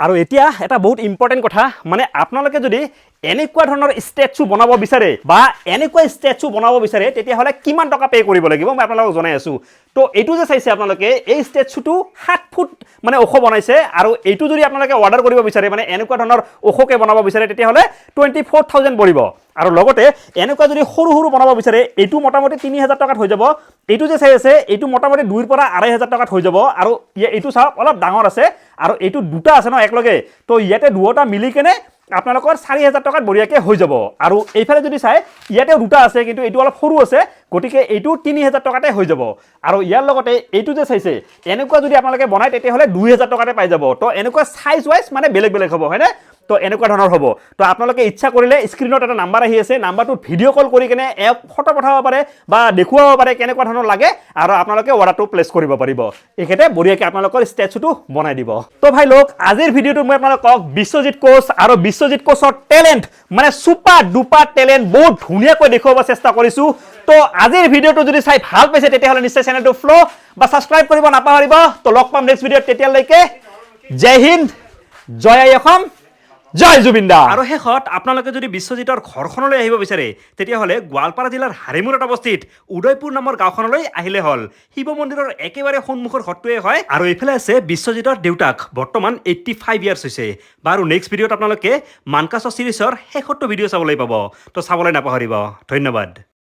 আৰু এতিয়া এটা বহুত ইম্পৰ্টেণ্ট কথা মানে আপোনালোকে যদি এনেকুৱা ধৰণৰ ষ্টেচু বনাব বিচাৰে বা এনেকুৱা ষ্টেচু বনাব বিচাৰে তেতিয়াহ'লে কিমান টকা পে' কৰিব লাগিব মই আপোনালোকক জনাই আছোঁ তো এইটো যে চাইছে আপোনালোকে এই ষ্টেচুটো 7 ফুট মানে ওখ বনাইছে আৰু এইটো যদি আপোনালোকে অৰ্ডাৰ কৰিব বিচাৰে মানে এনেকুৱা ধৰণৰ ওখকৈ বনাব বিচাৰে তেতিয়াহ'লে 24,000 পৰিব আৰু লগতে এনেকুৱা যদি সৰু সৰু বনাব বিচাৰে এইটো মোটামুটি 3,000 টকাত হৈ যাব এইটো যে চাই আছে এইটো মোটামুটি 2 পৰা 2,500 টকাত হৈ যাব আৰু এইটো চাওক অলপ ডাঙৰ আছে আৰু এইটো দুটা আছে ন একলগে তো ইয়াতে দুটা মিলি কেনে আপোনালোকৰ 4,000 টকাত বঢ়িয়াকৈ হৈ যাব আৰু এইফালে যদি চাই ইয়াতে দুটা আছে কিন্তু এইটো অলপ সৰু আছে গতিকে এইটো 3,000 টকাতে হৈ যাব আৰু ইয়াৰ লগতে এইটো যে চাইছে এনেকুৱা যদি আপোনালোকে বনায় তেতিয়াহ'লে 2,000 টকাতে পাই যাব তো এনেকুৱা সাইজ ওয়াইজ মানে বেলেগ বেলেগ হ'ব হয়নে তো এনেকুৱা ধৰণৰ হ'ব তো আপোনালোকে ইচ্ছা কৰিলে স্ক্ৰীনত এটা নাম্বাৰ আহি আছে নাম্বাৰটোত ভিডিঅ' কল কৰি কেনে এপ ফটো পঠাব পাৰে বা দেখুৱাব পাৰে কেনেকুৱা ধৰণৰ লাগে আৰু আপোনালোকে অৰ্ডাৰটো প্লেচ কৰিব পাৰিব এখেতে বঢ়িয়াকৈ আপোনালোকৰ ষ্টেচুটো বনাই দিব তো ভাই লোক আজিৰ ভিডিঅ'টো মই আপোনালোকক বিশ্বজিৎ কোচ আৰু বিশ্বজিৎ কোচৰ টেলেণ্ট মানে সুপাৰ ডুপাৰ টেলেণ্ট বহুত ধুনীয়াকৈ দেখুৱাব চেষ্টা কৰিছোঁ তো আজিৰ ভিডিঅ'টো যদি চাই ভাল পাইছে তেতিয়াহ'লে নিশ্চয় চেনেলটো ফ'ল' বা ছাবস্ক্ৰাইব কৰিব নাপাহৰিব তো লগ পাম নেক্সট ভিডিঅ'ত তেতিয়ালৈকে জয় হিন্দ জয় আই অসম জয় জুবিনদা আৰু শেষত আপোনালোকে যদি বিশ্বজিতৰ ঘৰখনলৈ আহিব বিচাৰে তেতিয়াহ'লে গোৱালপাৰা জিলাৰ হাৰিমুৰত অৱস্থিত উদয়পুৰ নামৰ গাঁওখনলৈ আহিলে হ'ল শিৱ মন্দিৰৰ একেবাৰে সন্মুখৰ ঘৰটোৱে হয় আৰু এইফালে আছে বিশ্বজিতৰ দেউতাক বৰ্তমান 85 ইয়াৰ্ছ হৈছে বাৰু নেক্সট ভিডিঅ'ত আপোনালোকে মানকাছ চিৰিজৰ শেষৰটো ভিডিঅ' চাবলৈ পাব তো চাবলৈ নাপাহৰিব ধন্যবাদ